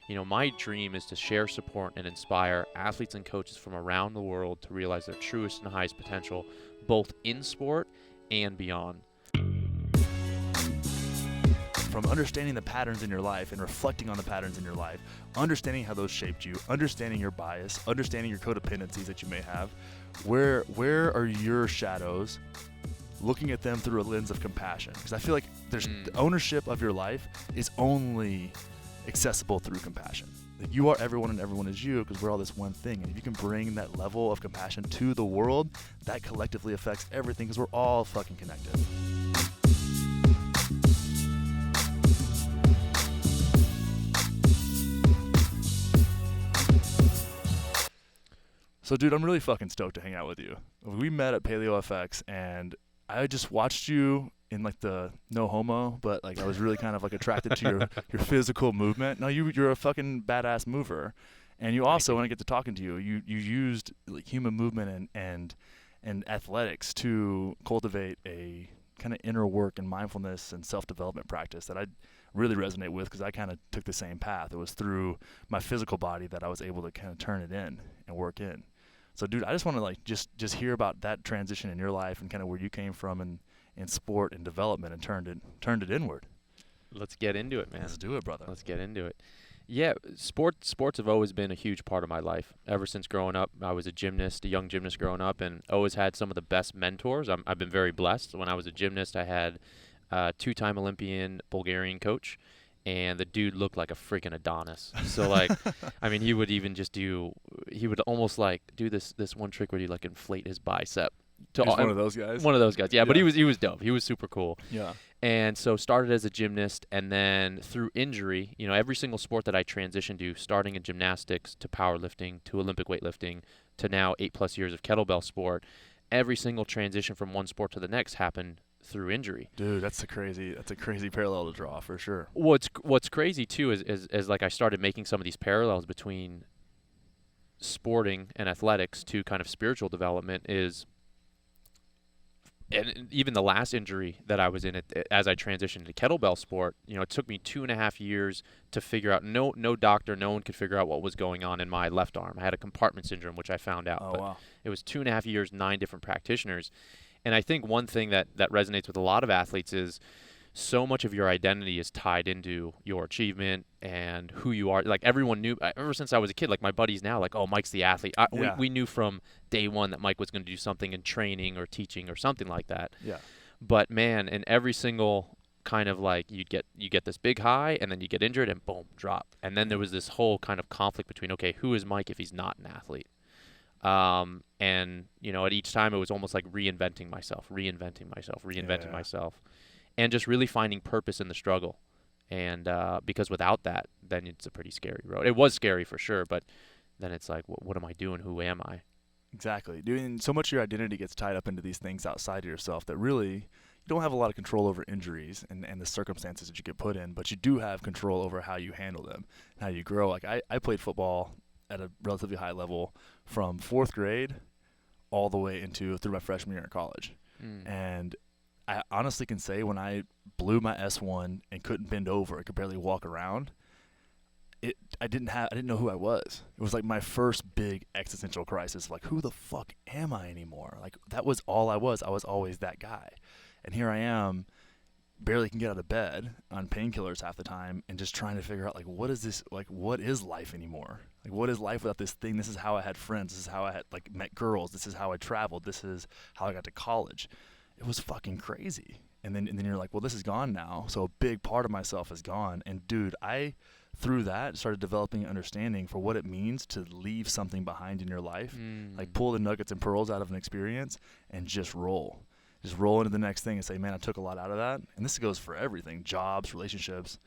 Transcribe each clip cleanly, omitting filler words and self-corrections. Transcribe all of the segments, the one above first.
My dream is to share, support, and inspire athletes and coaches from around the world to realize their truest and highest potential, both in sport and beyond. From understanding the patterns in your life and reflecting on the patterns in your life, understanding how those shaped you, understanding your bias, understanding your codependencies that you may have, where are your shadows, looking at them through a lens of compassion? Because I feel like there's the ownership of your life is only accessible through compassion. Like, you are everyone and everyone is you, because we're all this one thing. And if you can bring that level of compassion to the world, that collectively affects everything, because we're all fucking connected. So, dude, I'm really fucking stoked to hang out with you. We met at Paleo FX, and I just watched you in, like, the no homo, but, like, I was really kind of, like, attracted to your physical movement. No, you're a fucking badass mover. And you also, when I get to talking to you, you used, like, human movement and athletics to cultivate a kind of inner work and mindfulness and self-development practice that I really resonate with, because I kind of took the same path. It was through my physical body that I was able to kind of turn it in and work in. So, dude, I just want to, like, just hear about that transition in your life and kind of where you came from in sport and development and turned it inward. Let's get into it, man. Let's do it, brother. Let's get into it. Yeah, sports have always been a huge part of my life. Ever since growing up, I was a young gymnast growing up, and always had some of the best mentors. I've been very blessed. When I was a gymnast, I had a 2-time Olympian Bulgarian coach, and the dude looked like a freaking Adonis. So, like, I mean, he would almost, like, do this one trick where he, like, inflate his bicep. He's one of those guys? One of those guys, yeah. But he was dope. He was super cool. Yeah. And so started as a gymnast, and then through injury, every single sport that I transitioned to, starting in gymnastics to powerlifting to Olympic weightlifting to now 8+ years of kettlebell sport, every single transition from one sport to the next happened through injury. Dude, that's a crazy parallel to draw, for sure. What's crazy too is like I started making some of these parallels between sporting and athletics to kind of spiritual development is. And even the last injury that I was in, as I transitioned to kettlebell sport, it took me 2.5 years to figure out. No doctor, no one could figure out what was going on in my left arm. I had a compartment syndrome, which I found out. Oh, wow. It was 2.5 years, 9 different practitioners. And I think one thing that resonates with a lot of athletes is so much of your identity is tied into your achievement and who you are. Like, everyone knew ever since I was a kid, like my buddies now, like, oh, Mike's the athlete. We knew from day one that Mike was going to do something in training or teaching or something like that. Yeah. But man, in every single kind of, like, you get this big high, and then you get injured and boom, drop. And then there was this whole kind of conflict between, okay, who is Mike if he's not an athlete? And at each time it was almost like reinventing myself, and just really finding purpose in the struggle. And because without that, then it's a pretty scary road. It was scary for sure, but then it's like, what am I doing? Who am I? Exactly. Dude, and so much of your identity gets tied up into these things outside of yourself that really you don't have a lot of control over injuries and the circumstances that you get put in, but you do have control over how you handle them and how you grow. Like, I played football at a relatively high level from 4th grade all the way through my freshman year in college. And I honestly can say when I blew my S1 and couldn't bend over, I could barely walk around, I didn't know who I was. It was like my first big existential crisis, like, who the fuck am I anymore? Like, that was all I was. I was always that guy. And here I am, barely can get out of bed on painkillers half the time, and just trying to figure out, like, what is this? Like, what is life anymore? Like, what is life without this thing? This is how I had friends. This is how I had, like, met girls. This is how I traveled. This is how I got to college. It was fucking crazy. And then you're like, well, this is gone now. So a big part of myself is gone. And dude, I, through that, started developing an understanding for what it means to leave something behind in your life. Like, pull the nuggets and pearls out of an experience and just roll. Just roll into the next thing and say, man, I took a lot out of that. And this goes for everything: jobs, relationships,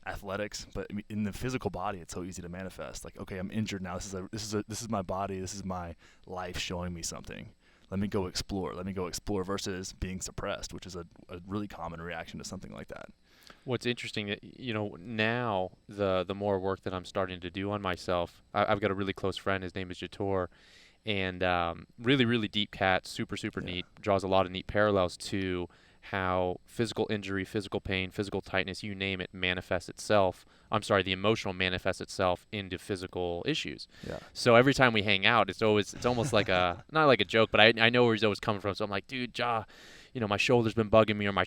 athletics. But I mean, in the physical body, it's so easy to manifest. Like, okay, I'm injured now. This is my body. This is my life showing me something. Let me go explore versus being suppressed, which is a really common reaction to something like that. What's interesting, now the more work that I'm starting to do on myself, I've got a really close friend. His name is Jator, and really, really deep cat, super, super neat, draws a lot of neat parallels to how physical injury, physical pain, physical tightness, you name it, manifests itself. I'm sorry, the emotional manifests itself into physical issues. Yeah. So every time we hang out, it's almost like a, not like a joke, but I know where he's always coming from. So I'm like, dude, my shoulder's been bugging me, or my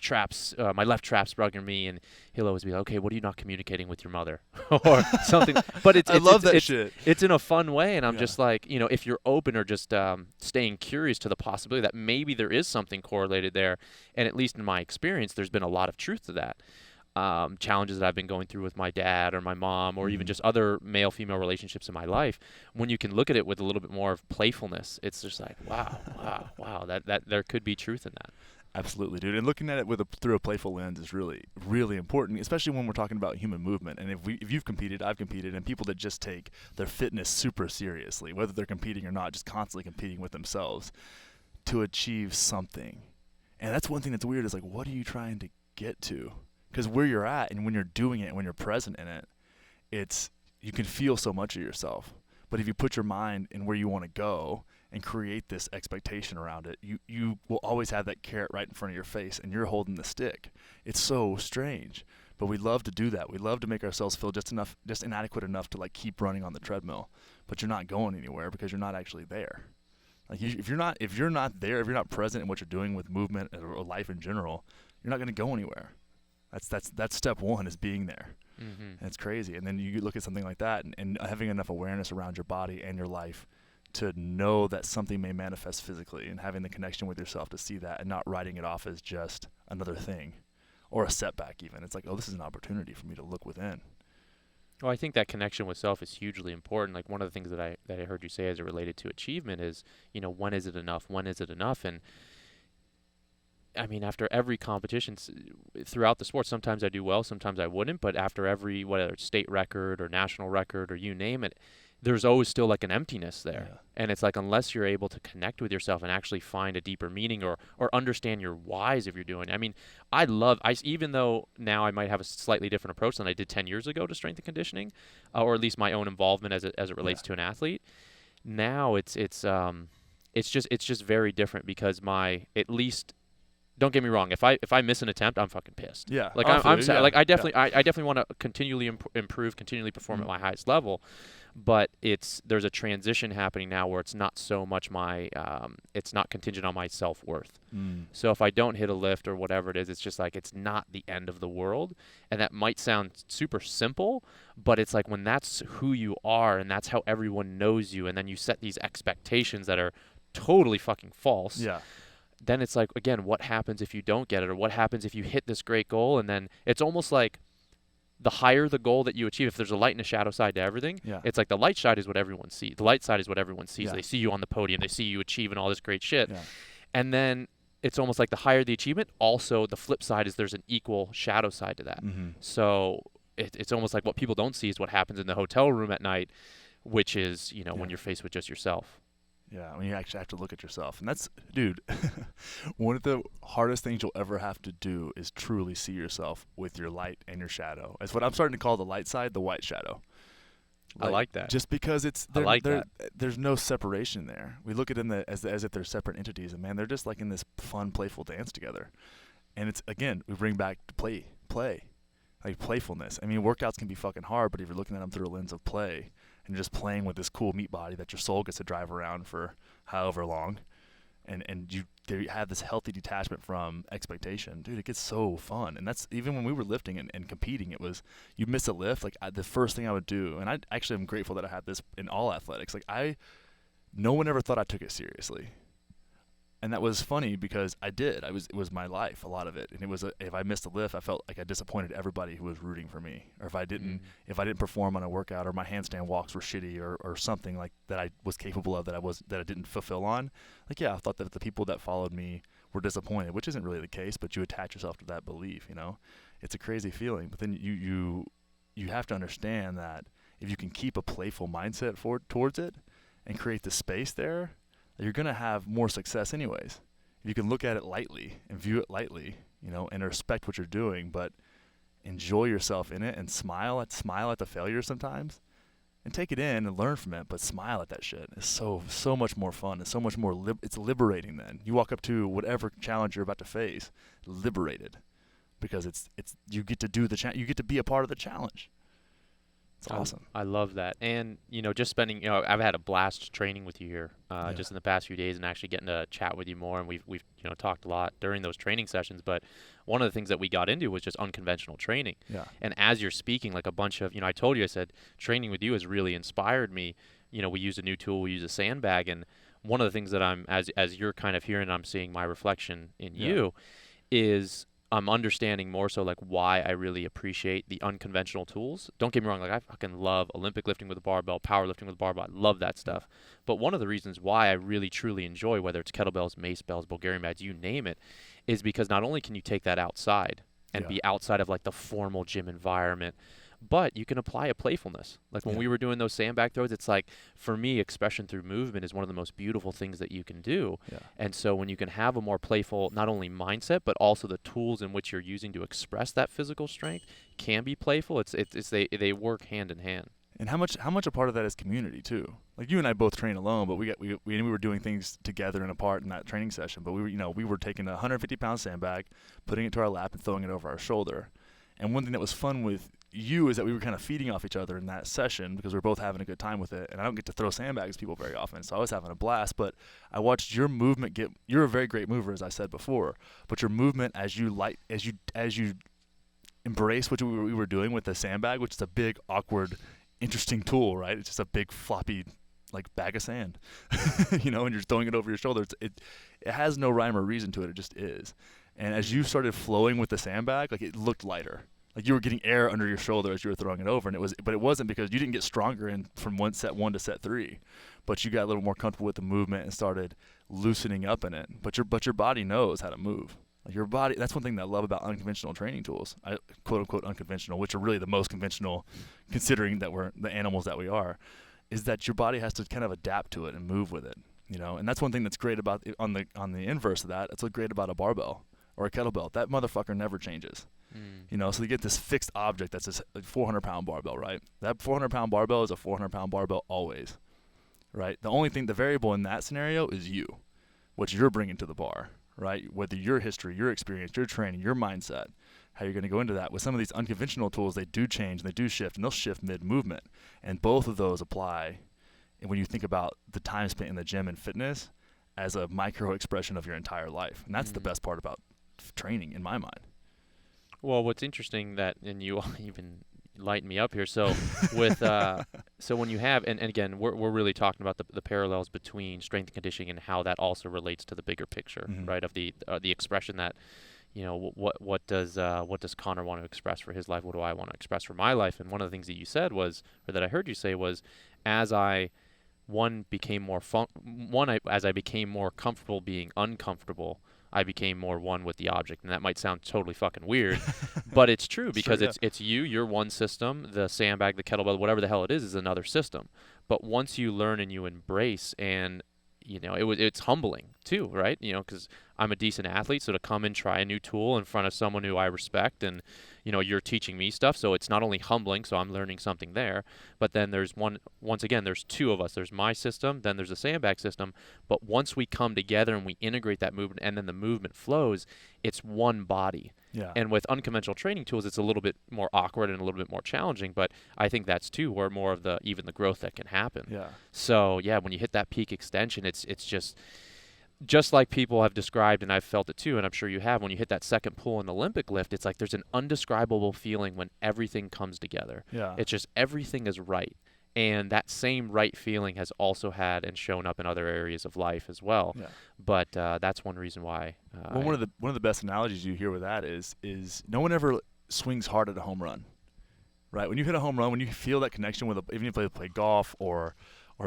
left trap's bugging me, and he'll always be like, okay, what are you not communicating with your mother, or something. But I love that shit. It's in a fun way, and I'm Yeah. just like, if you're open or just staying curious to the possibility that maybe there is something correlated there, and at least in my experience, there's been a lot of truth to that. Challenges that I've been going through with my dad or my mom, or even just other male-female relationships in my life, when you can look at it with a little bit more of playfulness, it's just like, wow, that there could be truth in that. Absolutely, dude. And looking at it through a playful lens is really, really important, especially when we're talking about human movement. And if you've competed, I've competed, and people that just take their fitness super seriously, whether they're competing or not, just constantly competing with themselves to achieve something. And that's one thing that's weird is like, what are you trying to get to? Because where you're at and when you're doing it and when you're present in it, you can feel so much of yourself. But if you put your mind in where you want to go and create this expectation around it, you will always have that carrot right in front of your face, and you're holding the stick. It's so strange, but we love to do that. We love to make ourselves feel just inadequate enough to like keep running on the treadmill, but you're not going anywhere because you're not actually there. Like if you're not there, if you're not present in what you're doing with movement or life in general, you're not going to go anywhere. That's step one, is being there. Mm-hmm. And it's crazy. And then you look at something like that and having enough awareness around your body and your life to know that something may manifest physically, and having the connection with yourself to see that and not writing it off as just another thing or a setback even. It's like, oh, this is an opportunity for me to look within. Well, I think that connection with self is hugely important. Like, one of the things that I heard you say as it related to achievement is, when is it enough? When is it enough? And I mean, after every competition throughout the sport, sometimes I do well, sometimes I wouldn't. But after every, whether it's state record or national record or you name it, there's always still like an emptiness there. Yeah. And it's like, unless you're able to connect with yourself and actually find a deeper meaning or understand your whys if you're doing it. I mean, even though now I might have a slightly different approach than I did 10 years ago to strength and conditioning, or at least my own involvement as it relates to an athlete. Now it's just very different, because at least, don't get me wrong, if I miss an attempt, I'm fucking pissed. Yeah. Like I'm sad. Like I definitely want to continually improve, continually perform at my highest level. But there's a transition happening now where it's not so much it's not contingent on my self-worth. So if I don't hit a lift or whatever it is, it's just like, it's not the end of the world. And that might sound super simple, but it's like, when that's who you are and that's how everyone knows you, and then you set these expectations that are totally fucking false. Yeah. Then it's like, again, what happens if you don't get it, or what happens if you hit this great goal? And then it's almost like, the higher the goal that you achieve, if there's a light and a shadow side to everything, it's like the light side is what everyone sees. The light side is what everyone sees. They see you on the podium. They see you achieving all this great shit. Yeah. And then it's almost like the higher the achievement, also the flip side is there's an equal shadow side to that. Mm-hmm. So it's almost like what people don't see is what happens in the hotel room at night, which is, when you're faced with just yourself. Yeah, when you actually have to look at yourself. And that's, dude, one of the hardest things you'll ever have to do is truly see yourself with your light and your shadow. It's what I'm starting to call the light side, the white shadow. I like that. Just because there's no separation there. We look at them as if they're separate entities, and man, they're just like in this fun, playful dance together. And it's, again, we bring back to play, like playfulness. I mean, workouts can be fucking hard, but if you're looking at them through a lens of play, and you're just playing with this cool meat body that your soul gets to drive around for however long, and you have this healthy detachment from expectation, dude, it gets so fun. And that's, even when we were lifting and competing, it was, you miss a lift, like the first thing I would do, and I actually am grateful that I have this in all athletics, like no one ever thought I took it seriously. And that was funny because I did. It was my life, a lot of it. And it was if I missed a lift, I felt like I disappointed everybody who was rooting for me. Or if I didn't perform on a workout, or my handstand walks were shitty, or something like that I was capable of that I didn't fulfill on. Like, yeah, I thought that the people that followed me were disappointed, which isn't really the case, but you attach yourself to that belief, It's a crazy feeling. But then you have to understand that if you can keep a playful mindset towards it and create the space there, you're going to have more success anyways. If you can look at it lightly and view it lightly, and respect what you're doing, but enjoy yourself in it and smile at the failure sometimes, and take it in and learn from it, but smile at that shit. It's so much more fun. It's so much more it's liberating then. You walk up to whatever challenge you're about to face, liberated, because it's you get to do you get to be a part of the challenge. It's awesome. I love that. And, just spending, I've had a blast training with you here just in the past few days and actually getting to chat with you more. And we've talked a lot during those training sessions. But one of the things that we got into was just unconventional training. Yeah. And as you're speaking, like a bunch of, I told you, I said, training with you has really inspired me. We use a new tool, we use a sandbag. And one of the things that as you're kind of hearing, I'm seeing my reflection in you is I'm understanding more so like why I really appreciate the unconventional tools. Don't get me wrong, like I fucking love Olympic lifting with a barbell, powerlifting with a barbell. I love that stuff. But one of the reasons why I really truly enjoy, whether it's kettlebells, mace bells, Bulgarian mats, you name it, is because not only can you take that outside and be outside of like the formal gym environment, but you can apply a playfulness. Like when we were doing those sandbag throws, it's like, for me, expression through movement is one of the most beautiful things that you can do. Yeah. And so when you can have a more playful, not only mindset, but also the tools in which you're using to express that physical strength can be playful. They work hand in hand. And how much a part of that is community too. Like you and I both train alone, but we were doing things together and apart in that training session. But we were taking a 150-pound sandbag, putting it to our lap, and throwing it over our shoulder. And one thing that was fun with you is that we were kind of feeding off each other in that session because we were both having a good time with it. And I don't get to throw sandbags at people very often, so I was having a blast. But I watched your movement you're a very great mover, as I said before. But your movement as you embrace what we were doing with the sandbag, which is a big, awkward, interesting tool, right? It's just a big floppy like bag of sand, and you're throwing it over your shoulder. It has no rhyme or reason to it. It just is. And as you started flowing with the sandbag, like it looked lighter. Like you were getting air under your shoulder as you were throwing it over, but it wasn't because you didn't get stronger from set 1 to set 3, but you got a little more comfortable with the movement and started loosening up in it. But your body knows how to move. Like your body, that's one thing that I love about unconventional training tools, quote unquote unconventional, which are really the most conventional, considering that we're the animals that we are, is that your body has to kind of adapt to it and move with it. And that's one thing that's great about on the inverse of that. It's what's great about a barbell or a kettlebell. That motherfucker never changes. So you get this fixed object that's this 400-pound barbell, right? That 400-pound barbell is a 400-pound barbell always, right? The variable in that scenario is you, what you're bringing to the bar, right? Whether your history, your experience, your training, your mindset, how you're going to go into that. With some of these unconventional tools, they do change and they do shift, and they'll shift mid-movement. And both of those apply when you think about the time spent in the gym and fitness as a micro expression of your entire life. And that's the best part about training in my mind. Well, what's interesting and you even lighten me up here. So with so when you have and again we're really talking about the parallels between strength and conditioning and how that also relates to the bigger picture, right? Of the expression that what does Connor want to express for his life? What do I want to express for my life? And one of the things that you said was, or that I heard you say was, as I became more comfortable being uncomfortable, I became more one with the object. And that might sound totally fucking weird, but it's true because it's you're one system, the sandbag, the kettlebell, whatever the hell it is another system. But once you learn and you embrace, and it's humbling too, right? Because I'm a decent athlete, so to come and try a new tool in front of someone who I respect, and you're teaching me stuff, so it's not only humbling, so I'm learning something there, but then there's once again, there's two of us. There's my system, then there's a sandbag system, but once we come together and we integrate that movement, and then the movement flows, it's one body. Yeah. And with unconventional training tools, it's a little bit more awkward and a little bit more challenging, but I think that's too where more of the growth that can happen. Yeah. So yeah, when you hit that peak extension, it's just like people have described, and I've felt it too, and I'm sure you have, when you hit that second pull in the Olympic lift, it's like there's an undescribable feeling when everything comes together. Yeah. It's just everything is right. And that same right feeling has also had and shown up in other areas of life as well. Yeah. But that's one reason why. One of the best analogies you hear with that is no one ever swings hard at a home run, right? When you hit a home run, when you feel that connection with even if you play golf or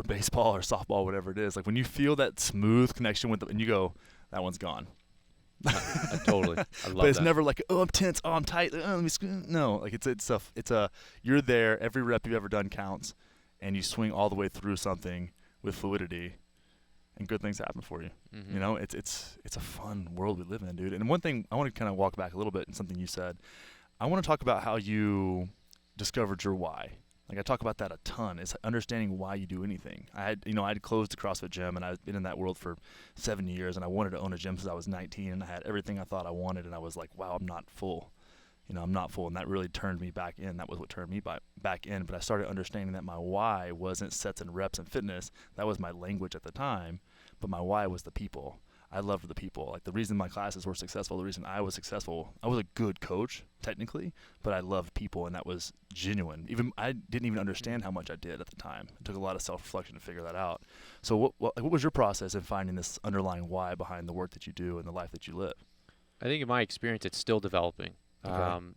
baseball or softball, whatever it is, like when you feel that smooth connection and you go, that one's gone. Totally. I love But it's that. never like, oh, I'm tense, oh, I'm tight, oh, let me no, like it's a you're there, every rep you've ever done counts, and you swing all the way through something with fluidity, and good things happen for you. It's a fun world we live in, dude. And one thing I want to kind of walk back a little bit, and something you said, I want to talk about how you discovered your why. Like I talk about that a ton. It's understanding why you do anything. I had closed the CrossFit gym, and I've been in that world for 7 years, and I wanted to own a gym since I was 19, and I had everything I thought I wanted, and I was like, wow, I'm not full. I'm not full, and that really turned me back in. That was what turned me back in. But I started understanding that my why wasn't sets and reps and fitness. That was my language at the time, but my why was the people. I loved the people. Like the reason my classes were successful, the reason I was successful, I was a good coach technically, but I loved people, and that was genuine. Even I didn't even understand how much I did at the time. It took a lot of self-reflection to figure that out. So what was your process in finding this underlying why behind the work that you do and the life that you live? I think in my experience, it's still developing. Okay.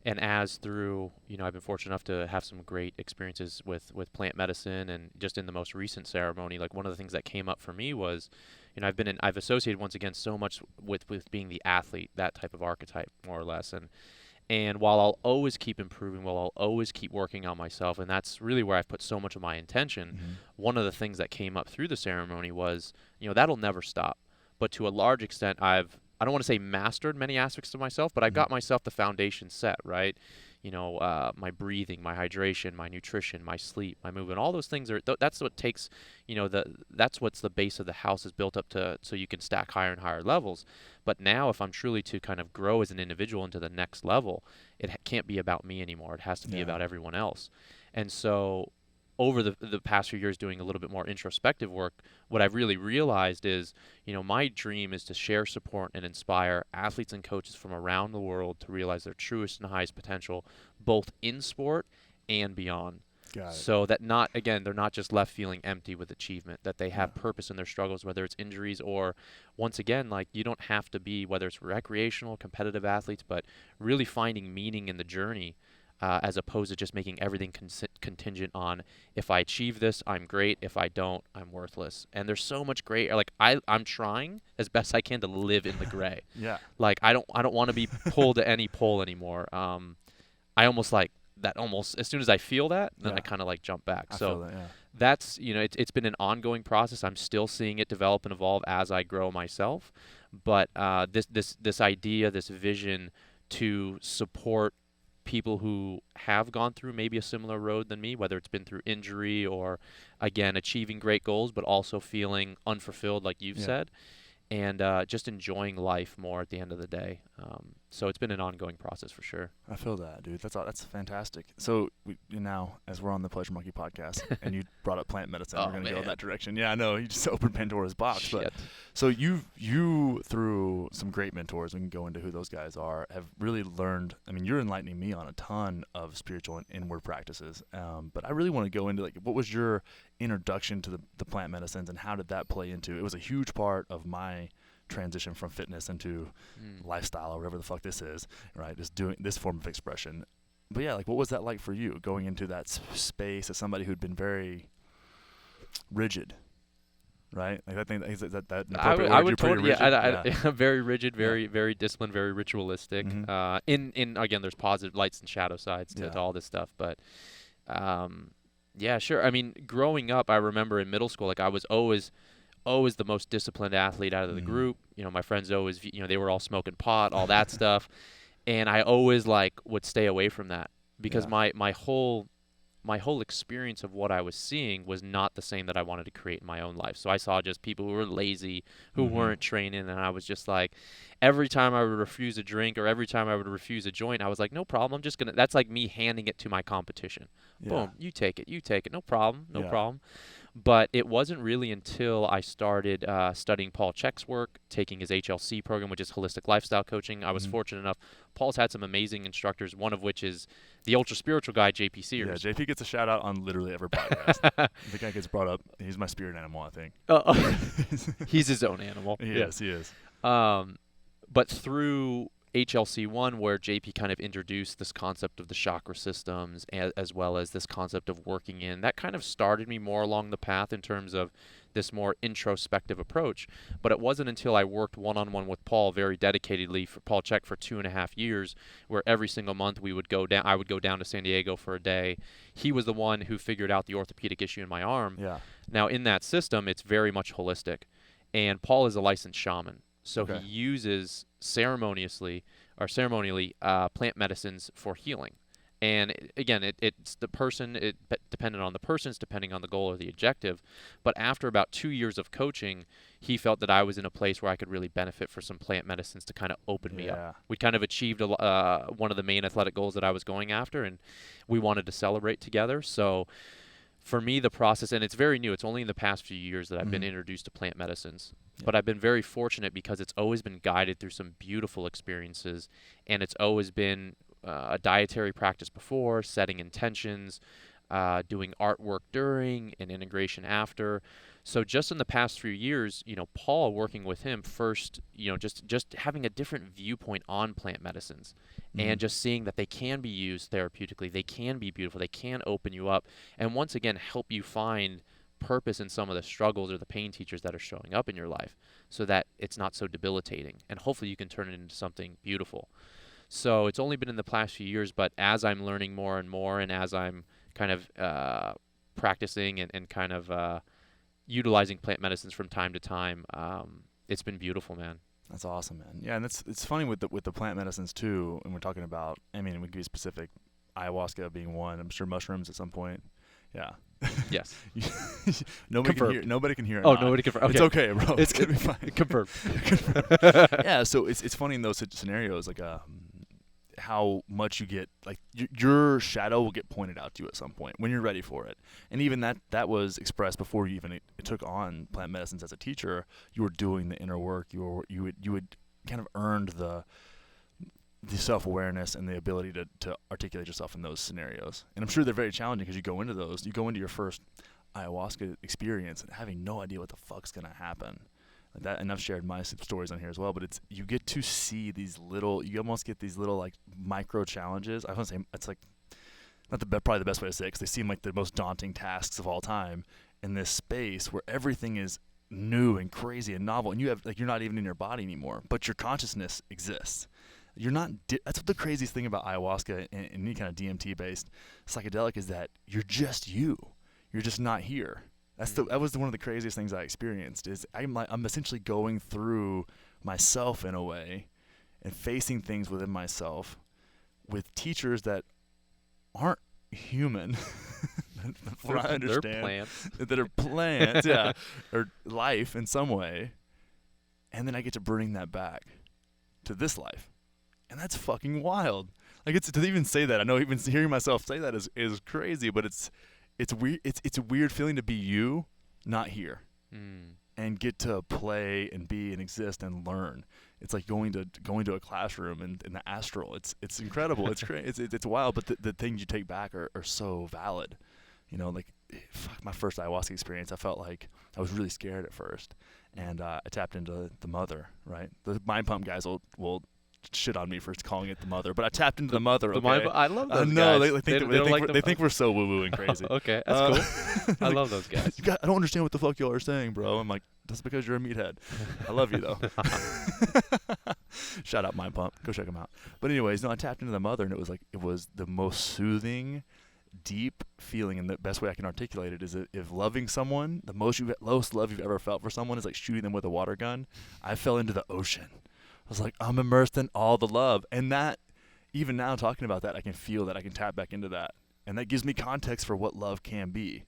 And as through, I've been fortunate enough to have some great experiences with plant medicine, and just in the most recent ceremony, like one of the things that came up for me was, I've associated once again so much with being the athlete, that type of archetype, more or less. And while I'll always keep improving, while I'll always keep working on myself, and that's really where I've put so much of my intention, Mm-hmm. one of the things that came up through the ceremony was, that'll never stop. But to a large extent, I don't want to say mastered many aspects of myself, but I've Mm-hmm. got myself the foundation set, right? My breathing, my hydration, my nutrition, my sleep, my movement, all those things that's what takes, that's what's the base of the house is built up to, so you can stack higher and higher levels. But now if I'm truly to kind of grow as an individual into the next level, it can't be about me anymore. It has to be Yeah. about everyone else. And so over the past few years doing a little bit more introspective work, what I've really realized is, my dream is to share, support, and inspire athletes and coaches from around the world to realize their truest and highest potential, both in sport and beyond. Got it. So that they're not just left feeling empty with achievement, that they Yeah. have purpose in their struggles, whether it's injuries or, once again, like you don't have to be, whether it's recreational, competitive athletes, but really finding meaning in the journey, as opposed to just making everything contingent on, if I achieve this, I'm great. If I don't, I'm worthless. And there's so much gray. Like I'm trying as best I can to live in the gray. Yeah. Like I don't want to be pulled to any pole anymore. I almost like that. Almost as soon as I feel that, then Yeah. I kind of like jump back. I So feel that. Yeah. that's it's been an ongoing process. I'm still seeing it develop and evolve as I grow myself. But this idea, this vision to support people who have gone through maybe a similar road than me, whether it's been through injury or, again, achieving great goals, but also feeling unfulfilled, like you've Yeah. said, and just enjoying life more at the end of the day. So it's been an ongoing process for sure. I feel that, dude. That's fantastic. So now, as we're on the Pleasure Monkey podcast, and you brought up plant medicine, Oh, we're gonna go man. that direction. Yeah, I know. You just opened Pandora's box. But Shit. so you through some great mentors, we can go into who those guys are, have really learned. I mean, you're enlightening me on a ton of spiritual and inward practices. But I really want to go into like, what was your introduction to the plant medicines, and how did that play into? It was a huge part of my transition from fitness into lifestyle or whatever the fuck this is, right? Just doing this form of expression. But yeah, like what was that like for you going into that space as somebody who'd been very rigid, right? Like I think that an appropriate word? I You're would pretty totally, rigid. yeah, very rigid, Yeah. very disciplined, very ritualistic. Mhm. In again, there's positive lights and shadow sides to Yeah. all this stuff, but yeah, sure. I mean, growing up, I remember in middle school, like I was always the most disciplined athlete out of the Mhm. group. My friends always, they were all smoking pot, all that stuff, and I always like would stay away from that because Yeah. my whole experience of what I was seeing was not the same that I wanted to create in my own life. So I saw just people who were lazy, who Mhm. weren't training, and I was just like, every time I would refuse a drink or every time I would refuse a joint, I was like, no problem. I'm just gonna. That's like me handing it to my competition. Yeah. Boom, you take it, no problem, no Yeah. problem. But it wasn't really until I started studying Paul Chek's work, taking his HLC program, which is holistic lifestyle coaching. I was Mhm. fortunate enough. Paul's had some amazing instructors, one of which is the ultra spiritual guy, JP Yeah, Sears. JP gets a shout out on literally every podcast. The guy gets brought up. He's my spirit animal, I think. He's his own animal. Yes, he is. But through HLC1, where JP kind of introduced this concept of the chakra systems, as well as this concept of working in, that kind of started me more along the path in terms of this more introspective approach. But it wasn't until I worked one-on-one with Paul very dedicatedly for Paul Chek for 2.5 years, where every single month we would go down. I would go down to San Diego for a day. He was the one who figured out the orthopedic issue in my arm. Yeah. Now, in that system, it's very much holistic, and Paul is a licensed shaman. So Okay. he uses ceremonially plant medicines for healing. And again, it's the person, dependent on the person, it's depending on the goal or the objective. But after about 2 years of coaching, he felt that I was in a place where I could really benefit for some plant medicines to kind of open me up. Yeah. We'd kind of achieved one of the main athletic goals that I was going after, and we wanted to celebrate together. So for me, the process, and it's very new, it's only in the past few years that I've been introduced to plant medicines. Yeah. But I've been very fortunate because it's always been guided through some beautiful experiences, and it's always been a dietary practice before, setting intentions, doing artwork during, and integration after. So just in the past few years, Paul, working with him first, just having a different viewpoint on plant medicines, and just seeing that they can be used therapeutically, they can be beautiful, they can open you up, and once again help you find purpose in some of the struggles or the pain teachers that are showing up in your life, so that it's not so debilitating, and hopefully you can turn it into something beautiful. So it's only been in the past few years, but as I'm learning more and more, and as I'm kind of practicing and kind of utilizing plant medicines from time to time, it's been beautiful, man. That's awesome, man. Yeah, and it's funny with the plant medicines too. And we're talking about, I mean, we can be specific, ayahuasca being one. I'm sure mushrooms at some point. Yeah. Yes. Nobody Confirmed. can hear. Nobody can hear. Or Oh, not. nobody confirmed. Okay. It's okay, bro. It's gonna be fine. Confirmed. Yeah. So it's funny in those scenarios, like how much you get, like your shadow will get pointed out to you at some point when you're ready for it. And even that was expressed before you even took on plant medicines as a teacher. You were doing the inner work. You would kind of earned the self-awareness and the ability to articulate yourself in those scenarios. And I'm sure they're very challenging because you go into your first ayahuasca experience having no idea what the fuck's gonna happen. Like that, and I've shared my stories on here as well, but you get to see you almost get these little like micro challenges. I want to say it's like not probably the best way to say it, because they seem like the most daunting tasks of all time in this space where everything is new and crazy and novel, and you're not even in your body anymore, but your consciousness exists. You're not. That's what the craziest thing about ayahuasca and any kind of DMT based psychedelic is, that you're just you. You're just not here. That was one of the craziest things I experienced. Is I'm essentially going through myself in a way, and facing things within myself with teachers that aren't human. From what I understand, they're plants. That are plants, yeah, or life in some way, and then I get to bring that back to this life, and that's fucking wild. Like, it's to even say that. I know even hearing myself say that is crazy, but it's weird. It's a weird feeling to be you, not here, and get to play and be and exist and learn. It's like going to a classroom in the astral. It's incredible. It's crazy. It's wild. But the things you take back are so valid. Like my first ayahuasca experience, I felt like I was really scared at first, and I tapped into the mother. Right, the mind pump guys will shit on me for calling it the mother, but I tapped into the mother. Okay? I love those no, guys. they think we're so woo woo and crazy. Okay, that's cool. I love those guys. I don't understand what the fuck y'all are saying, bro. I'm like, that's because you're a meathead. I love you though. Shout out Mind Pump. Go check them out. But anyways, no, I tapped into the mother, and it was the most soothing, deep feeling, and the best way I can articulate it is that if loving someone, the most love you've ever felt for someone is like shooting them with a water gun. I fell into the ocean. I was like, I'm immersed in all the love, and that, even now talking about that, I can feel that, I can tap back into that, and that gives me context for what love can be.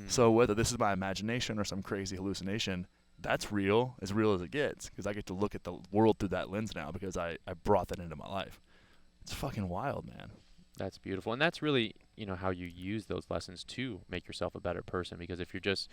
So whether this is my imagination or some crazy hallucination, that's real as it gets, because I get to look at the world through that lens now because I brought that into my life. It's fucking wild, man. That's beautiful. And that's really, how you use those lessons to make yourself a better person. Because if you're just,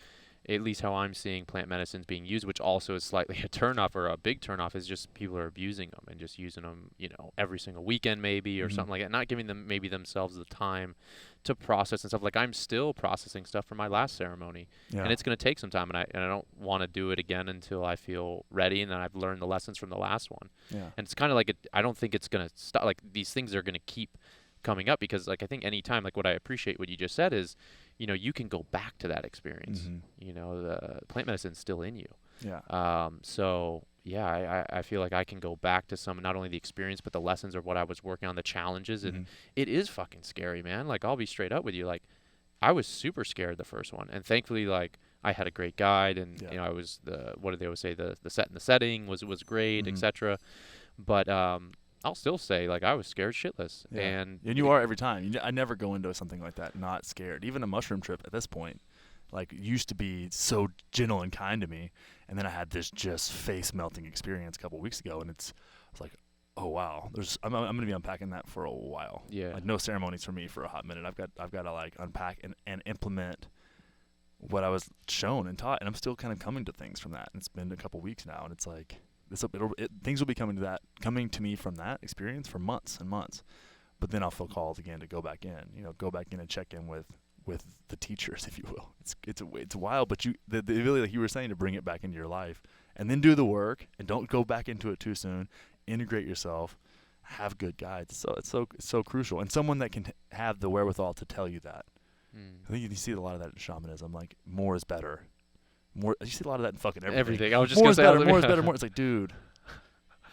at least how I'm seeing plant medicines being used, which also is slightly a turnoff or a big turnoff, is just people are abusing them and just using them, every single weekend maybe or something like that. Not giving them maybe themselves the time to process and stuff. Like, I'm still processing stuff from my last ceremony, and it's going to take some time, and I don't want to do it again until I feel ready and then I've learned the lessons from the last one. Yeah. And it's kind of like, I don't think it's going to stop. Like, these things are going to keep coming up, because like I think any time, like what I appreciate what you just said is, you can go back to that experience. The plant medicine's still in you. Yeah. So yeah, I feel like I can go back to some, not only the experience, but the lessons of what I was working on, the challenges. And it is fucking scary, man. Like, I'll be straight up with you. Like, I was super scared the first one, and thankfully, like, I had a great guide, and I was what did they always say, the set and the setting was great, etc. But I'll still say like I was scared shitless, Yeah. and And you are every time. I never go into something like that not scared. Even a mushroom trip at this point, like, used to be so gentle and kind to me, and then I had this just face melting experience a couple weeks ago, and it's like, oh wow, I'm gonna be unpacking that for a while. yeah, Like, no ceremonies for me for a hot minute. I've got to like unpack and implement what I was shown and taught, and I'm still kind of coming to things from that. And it's been a couple weeks now, and it's like things will be coming to me from that experience for months and months. But then I'll feel called again to go back in, go back in and check in with the teachers, if you will. It's wild, but the ability, like you were saying, to bring it back into your life and then do the work and don't go back into it too soon. Integrate yourself, have good guides. So it's so crucial, and someone that can have the wherewithal to tell you that. I think you see a lot of that in shamanism. Like, more is better. More, you see a lot of that in fucking everything. I was just More gonna is say better. More is better. More. It's like, dude,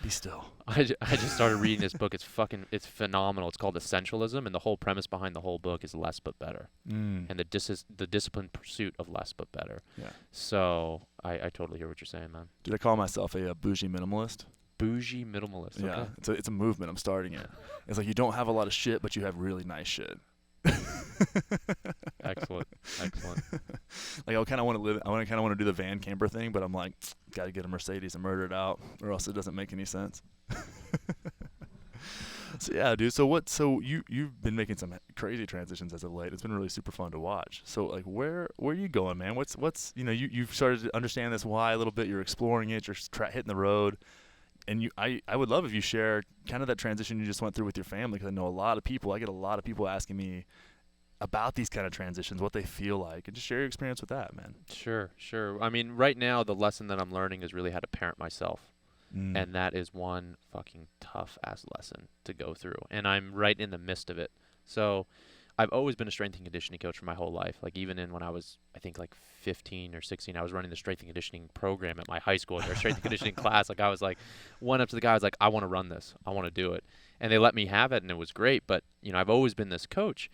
be still. I just started reading this book. It's phenomenal. It's called Essentialism, and the whole premise behind the whole book is less but better, and the disciplined pursuit of less but better. Yeah. So I totally hear what you're saying, man. Did I call myself a bougie minimalist? Bougie minimalist. Yeah. Okay. It's a movement. I'm starting it. It's like, you don't have a lot of shit, but you have really nice shit. Excellent. Like, I kind of want to do the van camper thing, but I'm like, got to get a Mercedes and murder it out, or else it doesn't make any sense. So yeah, dude. So you've been making some crazy transitions as of late. It's been really super fun to watch. So, like, where are you going, man? What's you've started to understand this why a little bit. You're exploring it. You're hitting the road. And I would love if you share kind of that transition you just went through with your family, because I know I get a lot of people asking me about these kind of transitions, what they feel like, and just share your experience with that, man. Sure. I mean, right now the lesson that I'm learning is really how to parent myself. And that is one fucking tough ass lesson to go through. And I'm right in the midst of it. So I've always been a strength and conditioning coach for my whole life. Like, even when I was, I think, like 15 or 16, I was running the strength and conditioning program at my high school, their strength and conditioning class. Like, I was like, went up to the guy, I was like, I want to run this. I want to do it. And they let me have it, and it was great. But, I've always been this coach,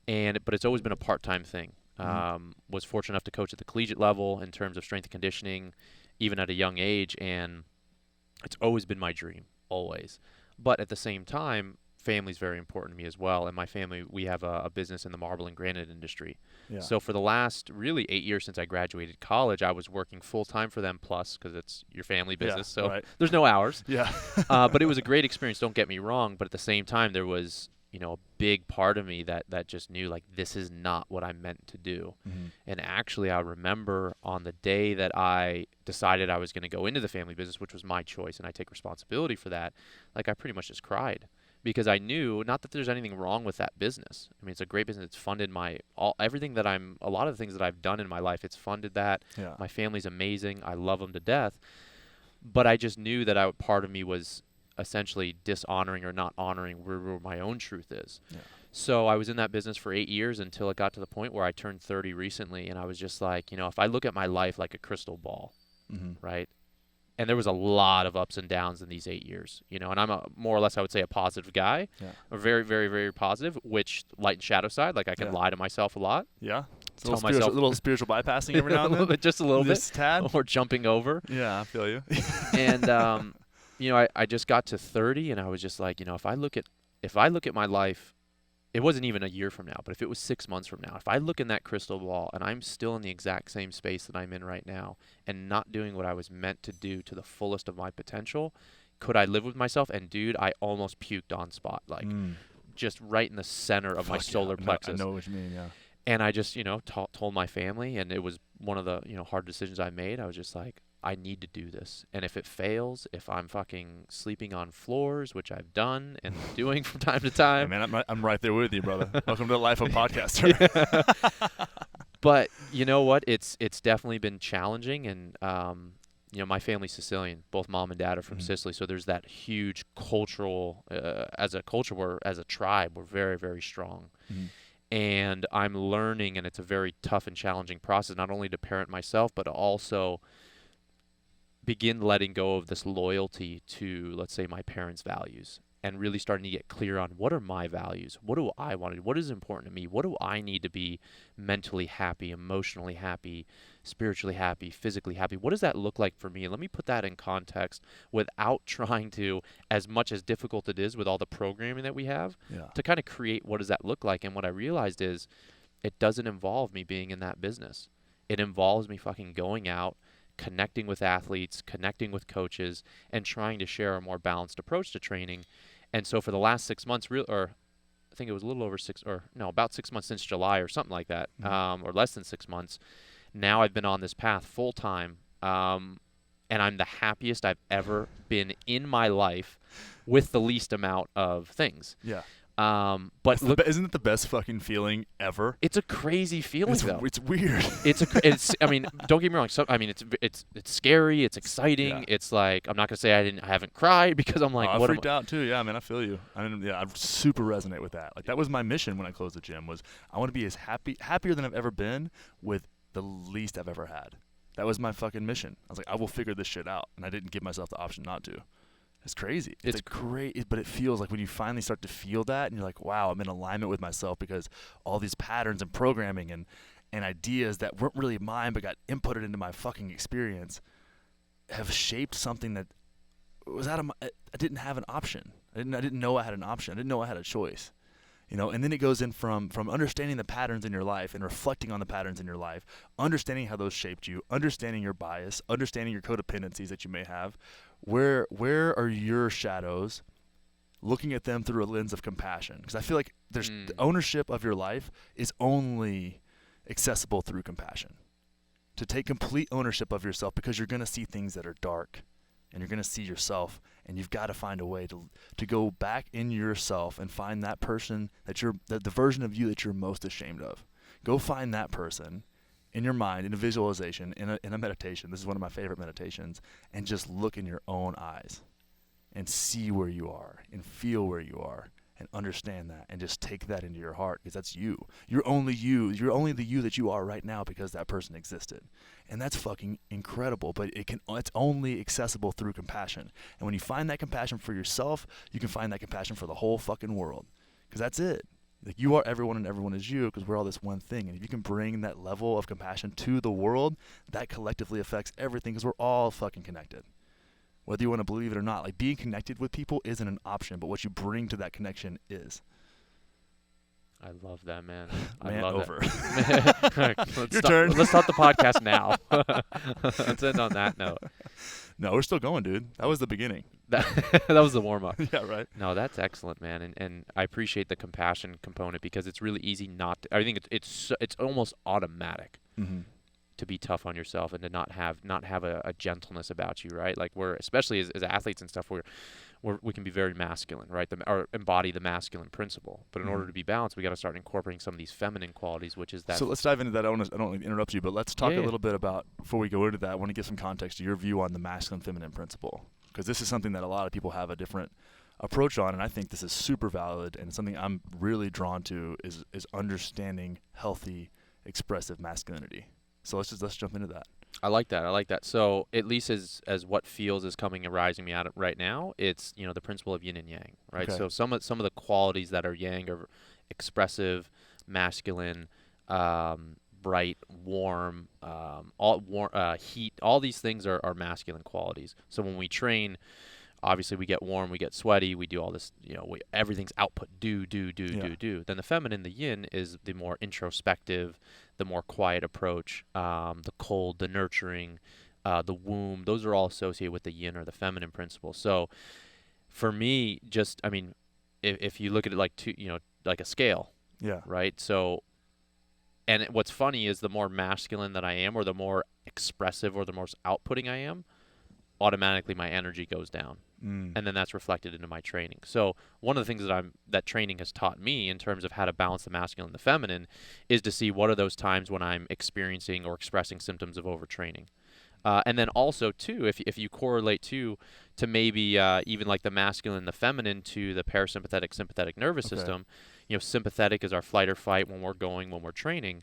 but it's always been a part-time thing. Was fortunate enough to coach at the collegiate level in terms of strength and conditioning, even at a young age. And it's always been my dream, always. But at the same time, family's very important to me as well. And my family, we have a business in the marble and granite industry. Yeah. So for the last really 8 years since I graduated college, I was working full-time for them, plus, because it's your family business, so right. there's no hours. Yeah. But it was a great experience, don't get me wrong. But at the same time, there was, a big part of me that just knew, like, this is not what I'm meant to do. And actually, I remember on the day that I decided I was going to go into the family business, which was my choice, and I take responsibility for that, like, I pretty much just cried. Because I knew, not that there's anything wrong with that business. I mean, it's a great business. It's funded everything that a lot of the things that I've done in my life, it's funded that. Yeah. My family's amazing. I love them to death. But I just knew that part of me was essentially dishonoring or not honoring where my own truth is. Yeah. So I was in that business for 8 years until it got to the point where I turned 30 recently. And I was just like, if I look at my life like a crystal ball, right? And there was a lot of ups and downs in these 8 years, and I'm more or less, I would say, a positive guy, a very, very, very positive, which light and shadow side, like I can lie to myself a lot. Yeah. Tell myself a little spiritual bypassing every now and then. Just a little just bit. Tad. Or jumping over. Yeah, I feel you. And, I just got to 30 and I was just like, if I look at my life, it wasn't even a year from now, but if it was 6 months from now, if I look in that crystal ball and I'm still in the exact same space that I'm in right now and not doing what I was meant to do to the fullest of my potential, could I live with myself? And dude, I almost puked on spot, like just right in the center of my solar plexus. I know what you mean, yeah. And I just, told my family, and it was one of the, hard decisions I made. I was just like, I need to do this. And if it fails, if I'm fucking sleeping on floors, which I've done and doing from time to time. Hey man, I'm right there with you, brother. Welcome to the life of podcaster. But you know what? It's definitely been challenging. And, my family's Sicilian. Both mom and dad are from Sicily. So there's that huge cultural, as a culture, as a tribe, we're very, very strong. And I'm learning, and it's a very tough and challenging process, not only to parent myself, but also begin letting go of this loyalty to, let's say, my parents' values. and really starting to get clear on what are my values? What do I want to do? What is important to me? What do I need to be mentally happy, emotionally happy, spiritually happy, physically happy? What does that look like for me? And let me put that in context without trying to, as much as difficult it is with all the programming that we have, Yeah. to kind of create what does that look like. And what I realized is it doesn't involve me being in that business. It involves me fucking going out, connecting with athletes, connecting with coaches, and trying to share a more balanced approach to training. And so for the last 6 months, or I think it was a little over about 6 months since July or something like that, or less than 6 months, now I've been on this path full time, and I'm the happiest I've ever been in my life with the least amount of things. Yeah. But look, Isn't it the best fucking feeling ever? it's a crazy feeling, though. It's weird. It's. I mean, don't get me wrong. So, I mean, it's scary. It's exciting. Yeah. It's like I'm not gonna say I haven't cried because I'm like, I what am freaked out too. Yeah, man, I feel you. I super resonate with that. Like that was my mission when I closed the gym. Was I want to be as happier than I've ever been with the least I've ever had. That was my fucking mission. I was like, I will figure this shit out, and I didn't give myself the option not to. It's crazy. It's great, but it feels like when you finally start to feel that, and you're like, wow, I'm in alignment with myself because all these patterns and programming and ideas that weren't really mine but got inputted into my fucking experience have shaped something that was out of my. I didn't have an option. I didn't know I had an option. I didn't know I had a choice. And then it goes in from understanding the patterns in your life and reflecting on the patterns in your life, understanding how those shaped you, understanding your bias, understanding your codependencies that you may have. Where are your shadows? Looking at them through a lens of compassion, because I feel like the ownership of your life is only accessible through compassion. To take complete ownership of yourself, because you're going to see things that are dark, and you're going to see yourself, and you've got to find a way to go back in yourself and find that person the version of you that you're most ashamed of. Go find that person in your mind, in a visualization, in a meditation. This is one of my favorite meditations. And just look in your own eyes and see where you are and feel where you are and understand that and just take that into your heart, because that's you. You're only you. You're only the you that you are right now because that person existed. And that's fucking incredible, but it's only accessible through compassion. And when you find that compassion for yourself, you can find that compassion for the whole fucking world, because that's it. Like, you are everyone and everyone is you, because we're all this one thing. And if you can bring that level of compassion to the world, that collectively affects everything, because we're all fucking connected. Whether you want to believe it or not, like, being connected with people isn't an option, but what you bring to that connection is. I love that, man. Man, love over. Your turn. Let's start the podcast now. Let's end on that note. No, we're still going, dude. That was the beginning. That was the warm-up. Yeah, right. No, that's excellent, man, and I appreciate the compassion component, because it's really easy not to. I think it's almost automatic to be tough on yourself and to not have a gentleness about you, right? Like, we're, especially as athletes and stuff, we can be very masculine, right? Or embody the masculine principle. But in order to be balanced, we got to start incorporating some of these feminine qualities, which is that. So let's dive into that. I don't want to interrupt you, but let's talk a little bit about, before we go into that, I want to give some context to your view on the masculine-feminine principle, because this is something that a lot of people have a different approach on, and I think this is super valid, and something I'm really drawn to is understanding healthy, expressive masculinity. So let's jump into that. I like that. So at least as what feels is arising me out of right now, it's, the principle of yin and yang, right? Okay. So some of the qualities that are yang are expressive, masculine, bright, warm, heat. All these things are masculine qualities. So when we train, obviously we get warm, we get sweaty, we do all this, everything's output, do. Then the feminine, the yin, is the more introspective, the more quiet approach, the cold, the nurturing, the womb. Those are all associated with the yin or the feminine principle. So for me, if you look at it like a scale, right? So, and what's funny is the more masculine that I am, or the more expressive or the more outputting I am, automatically my energy goes down. And then that's reflected into my training. So one of the things that training has taught me in terms of how to balance the masculine and the feminine is to see what are those times when I'm experiencing or expressing symptoms of overtraining. And then also too, if you correlate to maybe even like the masculine and the feminine to the parasympathetic sympathetic nervous system, sympathetic is our flight or fight when we're training.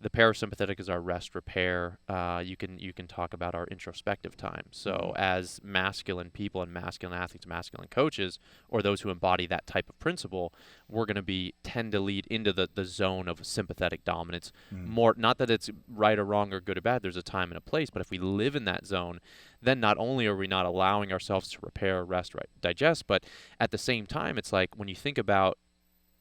The parasympathetic is our rest repair. You can talk about our introspective time. So as masculine people and masculine athletes, masculine coaches, or those who embody that type of principle, we're going to be tend to lead into the zone of sympathetic dominance. More, not that it's right or wrong or good or bad. There's a time and a place. But if we live in that zone, then not only are we not allowing ourselves to repair, rest, right, digest, but at the same time, it's like when you think about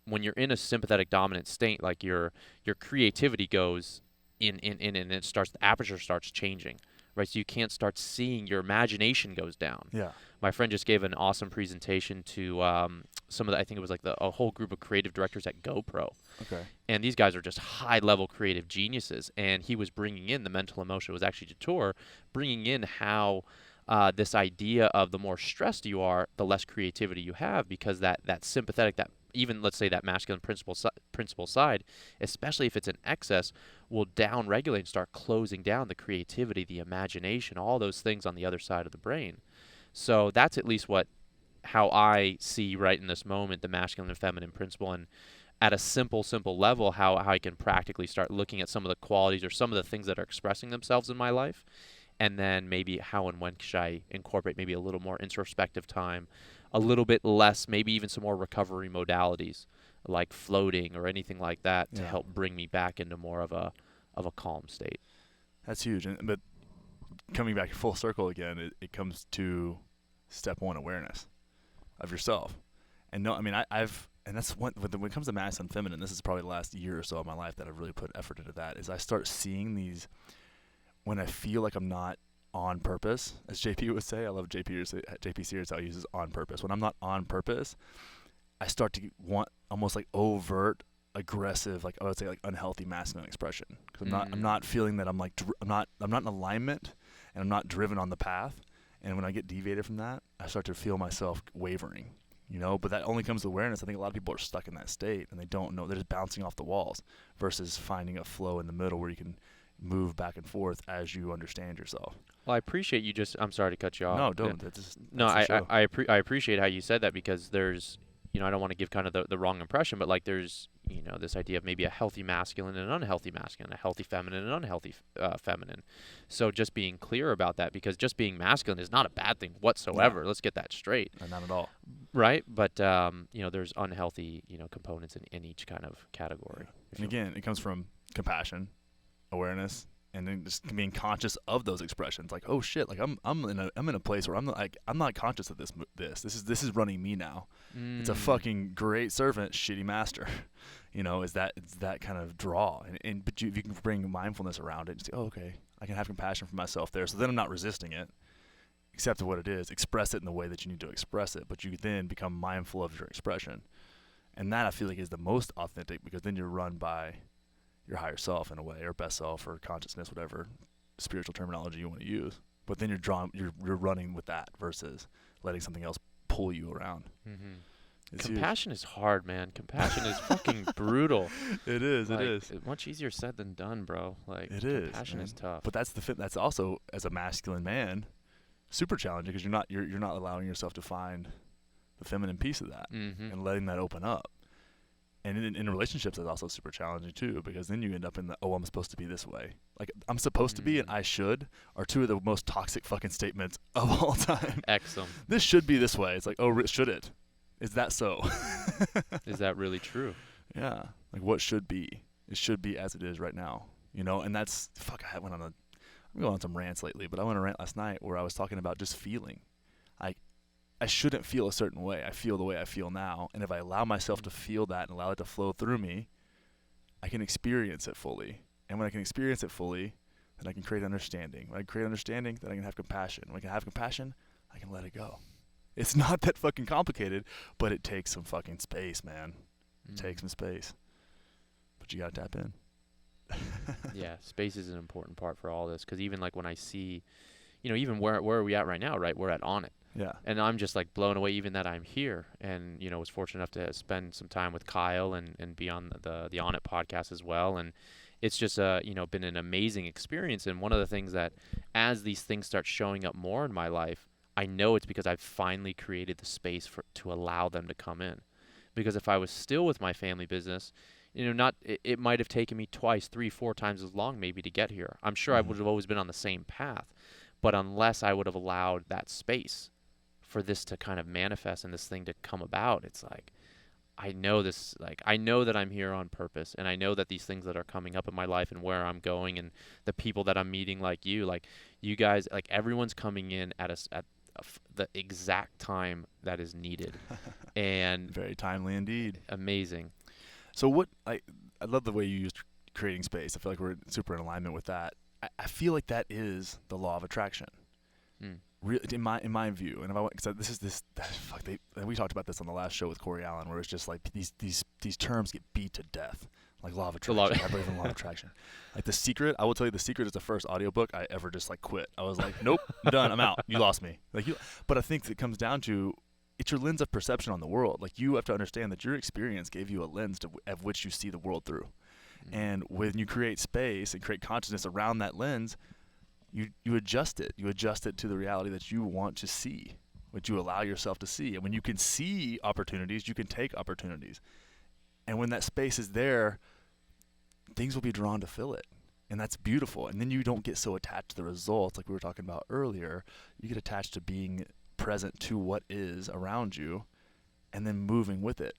when you're in a sympathetic dominant state, like your creativity goes in and it starts, the aperture starts changing, right? So you can't start seeing, your imagination goes down. Yeah. My friend just gave an awesome presentation to some of the, I think it was like a whole group of creative directors at GoPro. Okay. And these guys are just high level creative geniuses. And he was bringing in the mental emotion, it was actually Jator, bringing in how this idea of the more stressed you are, the less creativity you have, because that sympathetic, that even let's say that masculine principle side, especially if it's in excess, will down regulate and start closing down the creativity, the imagination, all those things on the other side of the brain. So that's at least how I see right in this moment the masculine and feminine principle, and at a simple level how I can practically start looking at some of the qualities or some of the things that are expressing themselves in my life, and then maybe how and when should I incorporate maybe a little more introspective time, a little bit less, maybe even some more recovery modalities like floating or anything like that to help bring me back into more of a calm state. That's huge. But coming back full circle again, it comes to step one, awareness of yourself. And no, I mean, I've and that's when it comes to masculine and feminine, this is probably the last year or so of my life that I've really put effort into that, is I start seeing these when I feel like I'm not on purpose, as JP would say. I love JP Sears how he uses on purpose. When I'm not on purpose, I start to want almost like overt, aggressive, like I would say like unhealthy masculine expression. Because I'm not feeling that I'm not in alignment, and I'm not driven on the path. And when I get deviated from that, I start to feel myself wavering. But that only comes to awareness. I think a lot of people are stuck in that state and they don't know. They're just bouncing off the walls versus finding a flow in the middle where you can move back and forth as you understand yourself. Well, I appreciate you I'm sorry to cut you off. No, don't. That's I appreciate how you said that, because there's, I don't want to give kind of the wrong impression, but like there's, this idea of maybe a healthy masculine and an unhealthy masculine, a healthy feminine and unhealthy feminine. So just being clear about that, because just being masculine is not a bad thing whatsoever. No. Let's get that straight. Not at all. Right? But, there's unhealthy, components in each kind of category. Yeah. And again, it comes from compassion, awareness, and then just being conscious of those expressions. Like, oh shit, like I'm in a place where I'm not conscious of this. This is running me now. It's a fucking great servant, shitty master. It's that kind of draw. But if you can bring mindfulness around it and say, oh, okay, I can have compassion for myself there. So then I'm not resisting it. Accept what it is. Express it in the way that you need to express it. But you then become mindful of your expression. And that I feel like is the most authentic, because then you're run by your higher self in a way, or best self, or consciousness, whatever spiritual terminology you want to use. But then you're running with that versus letting something else pull you around. Mm-hmm. Compassion is hard, man. Compassion is fucking brutal. It is. Like, it is. Much easier said than done, bro. Like, it is. Compassion is tough. But that's also, as a masculine man, super challenging, because you're not allowing yourself to find the feminine piece of that and letting that open up. And in relationships, that's also super challenging too, because then you end up in the, oh, I'm supposed to be this way. Like, I'm supposed to be and I should are two of the most toxic fucking statements of all time. Excellent. This should be this way. It's like, oh, should it? Is that so? Is that really true? Yeah. Like, what should be? It should be as it is right now. And that's, I'm going on some rants lately, but I went on a rant last night where I was talking about just feeling. I shouldn't feel a certain way. I feel the way I feel now. And if I allow myself to feel that and allow it to flow through me, I can experience it fully. And when I can experience it fully, then I can create understanding. When I create understanding, then I can have compassion. When I can have compassion, I can let it go. It's not that fucking complicated, but it takes some fucking space, man. It takes some space. But you got to tap in. Yeah, space is an important part for all this, because even like when I see, even where are we at right now, right? We're at On It. Yeah. And I'm just like blown away even that I'm here, and was fortunate enough to spend some time with Kyle and be on the On It podcast as well. And it's just been an amazing experience. And one of the things that, as these things start showing up more in my life, I know it's because I've finally created the space to allow them to come in. Because if I was still with my family business, not it might have taken me twice, three, four times as long maybe to get here. I'm sure I would have always been on the same path, but unless I would have allowed that space for this to kind of manifest and this thing to come about, it's like I know that I'm here on purpose, and I know that these things that are coming up in my life and where I'm going and the people that I'm meeting, like you guys, like everyone's coming in at the exact time that is needed, and Very timely indeed. amazing. So I love the way you used creating space. I feel like we're super in alignment with that. I feel like that is the law of attraction. Mm. In my view, and if I want, because fuck, we talked about this on the last show with Corey Allen, where it's just like these terms get beat to death, like law of attraction. I believe in law of attraction. Like The Secret, I will tell you, The Secret is the first audiobook I ever just like quit. I was like, nope, I'm done, I'm out. You lost me. But I think it comes down to it's your lens of perception on the world. Like you have to understand that your experience gave you a lens of which you see the world through, and when you create space and create consciousness around that lens. You adjust it. You adjust it to the reality that you want to see, what you allow yourself to see. And when you can see opportunities, you can take opportunities. And when that space is there, things will be drawn to fill it. And that's beautiful. And then you don't get so attached to the results like we were talking about earlier. You get attached to being present to what is around you and then moving with it,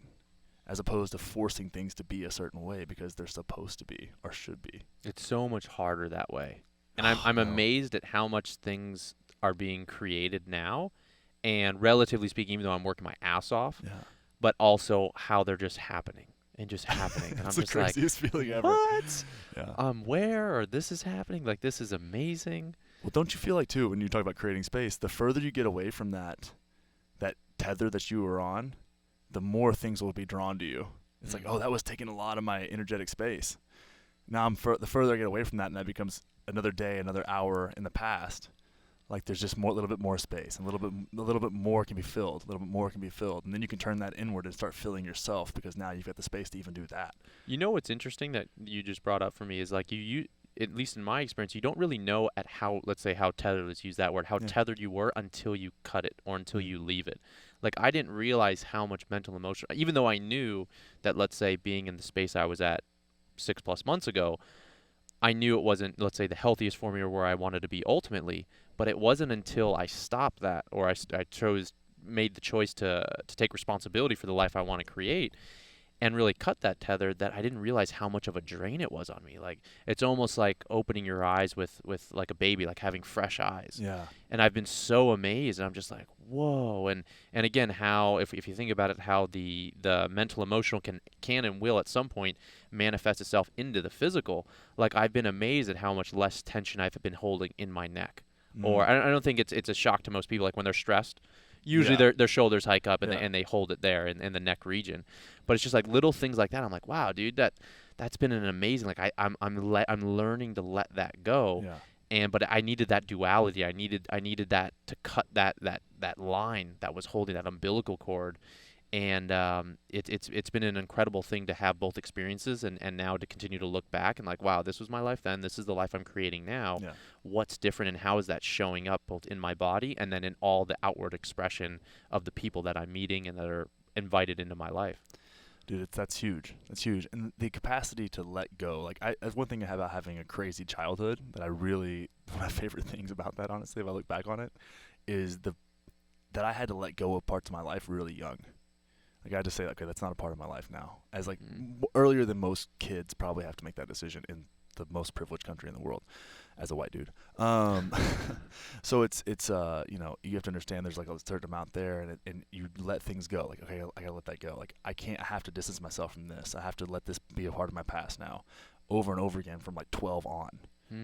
as opposed to forcing things to be a certain way because they're supposed to be or should be. It's so much harder that way. And I'm amazed at how much things are being created now, and relatively speaking, even though I'm working my ass off, but also how they're just happening and just happening. And I'm It's the just like, craziest feeling ever. what? Yeah. Where? Or this is happening? Like, this is amazing. Well, don't you feel like, too, when you talk about creating space, the further you get away from that tether that you were on, the more things will be drawn to you. It's like, oh, that was taking a lot of my energetic space. Now the further I get away from that, and that becomes another day, another hour in the past, like there's just a little bit more space, and a little bit more can be filled, and then you can turn that inward and start filling yourself because now you've got the space to even do that. You know what's interesting that you just brought up for me is like you at least in my experience, you don't really know at how, let's say how tethered, let's use that word, how tethered you were until you cut it or until you leave it. Like I didn't realize how much mental emotion, even though I knew that, let's say, being in the space I was at 6+ months ago, I knew it wasn't, let's say, the healthiest for me or where I wanted to be ultimately, but it wasn't until I stopped that or I made the choice to take responsibility for the life I want to create and really cut that tether that I didn't realize how much of a drain it was on me. Like it's almost like opening your eyes with like a baby, like having fresh eyes. Yeah. And I've been so amazed, and I'm just like, whoa. And again, how if you think about it, how the mental emotional can and will at some point manifest itself into the physical. Like I've been amazed at how much less tension I've been holding in my neck. Or I don't think it's a shock to most people. Like when they're stressed, usually their shoulders hike up and they hold it there in the neck region. But it's just like little things like that. I'm like, wow, dude, that's been an amazing. Like I'm learning to let that go. Yeah. But I needed that duality. I needed that to cut that line that was holding that umbilical cord. And it's been an incredible thing to have both experiences and now to continue to look back and like, wow, this was my life then. This is the life I'm creating now. Yeah. What's different and how is that showing up both in my body and then in all the outward expression of the people that I'm meeting and that are invited into my life. Dude, that's huge. That's huge. And the capacity to let go. Like that's one thing about having a crazy childhood that one of my favorite things about that, honestly, if I look back on it, is that I had to let go of parts of my life really young. Like I had to say, okay, that's not a part of my life now. As like earlier than most kids probably have to make that decision in the most privileged country in the world, as a white dude. So it's you have to understand there's like a certain amount there, and you let things go. Like okay, I gotta let that go. Like I have to distance myself from this. I have to let this be a part of my past now, over and over again from like 12 on,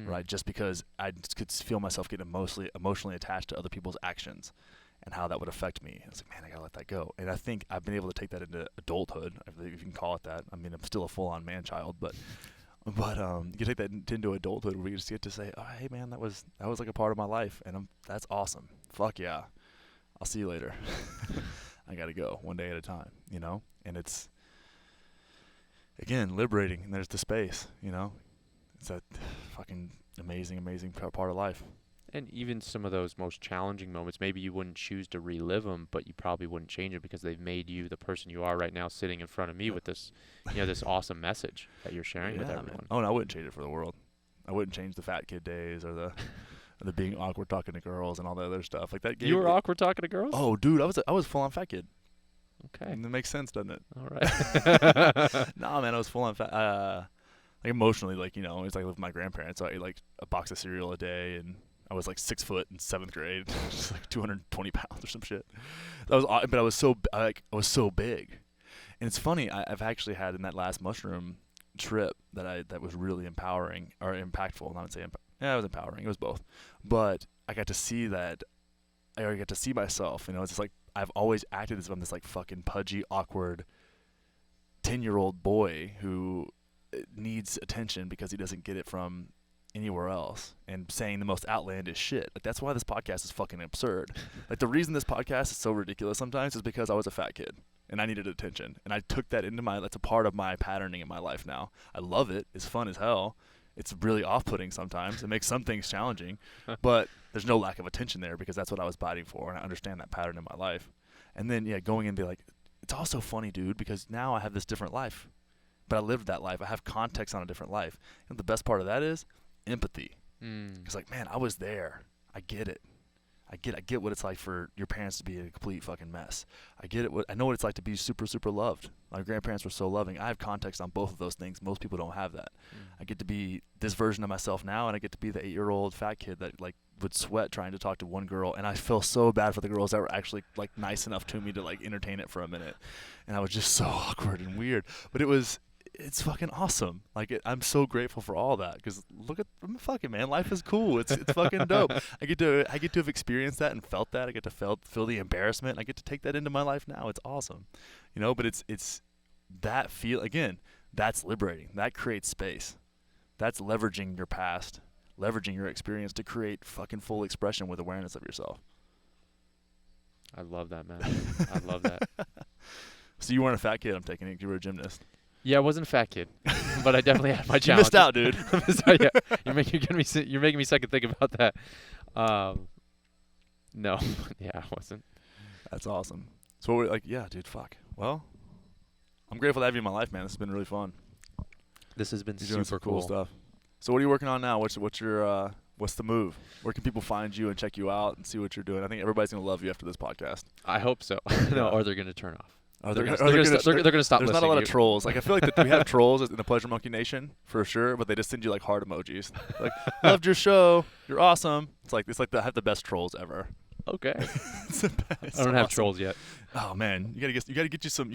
right? Just because I could feel myself getting emotionally attached to other people's actions. And how that would affect me. It's like, man, I gotta let that go. And I think I've been able to take that into adulthood, if you can call it that. I mean, I'm still a full-on man-child, but you can take that into adulthood where you just get to say, oh, hey, man, that was like a part of my life, and that's awesome. Fuck yeah. I'll see you later. I gotta go one day at a time, And it's, again, liberating, and there's the space, It's that fucking amazing, amazing part of life. And even some of those most challenging moments, maybe you wouldn't choose to relive them, but you probably wouldn't change it because they've made you the person you are right now, sitting in front of me with this, this awesome message that you're sharing with Yeah, man. everyone. Oh, no, I wouldn't change it for the world. I wouldn't change the fat kid days or the being awkward talking to girls and all that other stuff. Like that. You were awkward talking to girls? Oh, dude, I was full on fat kid. Okay. And it makes sense, doesn't it? All right. Nah, man, I was full on fat. Like emotionally, like it's like I lived with my grandparents. So I ate like a box of cereal a day, and I was like 6 foot in 7th grade, just like 220 pounds or some shit. That was, but I was so big. And it's funny, I've actually had in that last mushroom trip that was really empowering or impactful. Not to say yeah, it was empowering. It was both, but I got to see that. I got to see myself. It's just like I've always acted as if I'm this like fucking pudgy, awkward 10-year-old boy who needs attention because he doesn't get it from anywhere else, and saying the most outlandish shit. Like that's why this podcast is fucking absurd. Like the reason this podcast is so ridiculous sometimes is because I was a fat kid and I needed attention, and I took that into that's a part of my patterning in my life now. I love it. It's fun as hell. It's really off-putting sometimes. It makes some things challenging, but there's no lack of attention there because that's what I was fighting for, and I understand that pattern in my life. And then going in and be like, it's also funny, dude, because now I have this different life, but I lived that life. I have context on a different life. And the best part of that is empathy. It's like, man, I was there. I get it. I get what it's like for your parents to be a complete fucking mess. I know what it's like to be super, super loved. My grandparents were so loving. I have context on both of those things. Most people don't have that. I get to be this version of myself now, and I get to be the 8-year-old fat kid that like would sweat trying to talk to one girl, and I feel so bad for the girls that were actually like nice enough to me to like entertain it for a minute. And I was just so awkward and weird. But it's fucking awesome. Like I'm so grateful for all that because I'm fucking man. Life is cool. It's fucking dope. I get to have experienced that and felt that. I get to feel the embarrassment. I get to take that into my life now. It's awesome, But it's that feel again. That's liberating. That creates space. That's leveraging your past, leveraging your experience to create fucking full expression with awareness of yourself. I love that, man. I love that. So you weren't a fat kid. I'm taking it. You were a gymnast. Yeah, I wasn't a fat kid, but I definitely had my You challenges. missed out, dude. So, yeah, you're making me second think about that. No, yeah, I wasn't. That's awesome. So we're like, yeah, dude, fuck. Well, I'm grateful to have you in my life, man. This has been really fun. This has been You're doing super some cool stuff. So what are you working on now? What's the move? Where can people find you and check you out and see what you're doing? I think everybody's gonna love you after this podcast. I hope so. No, or they're gonna turn off. They're gonna stop There's listening not a lot to of you. trolls. Like I feel like we have trolls in the Pleasure Monkey Nation for sure, but they just send you like heart emojis. Like, loved your show. You're awesome. It's like I have the best trolls ever. Okay. It's the best. I don't have Awesome. trolls yet. Oh man, you gotta get you some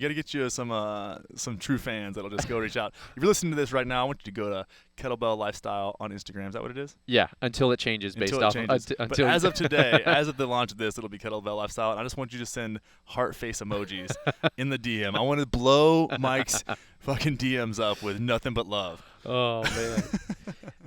true fans that'll just go reach out. If you're listening to this right now, I want you to go to Kettlebell Lifestyle on Instagram. Is that what it is? Yeah, until it changes based Until it off changes. of But as of today, as of the launch of this, it'll be Kettlebell Lifestyle. And I just want you to send heart face emojis in the DM. I want to blow Mike's fucking DMs up with nothing but love. Oh man.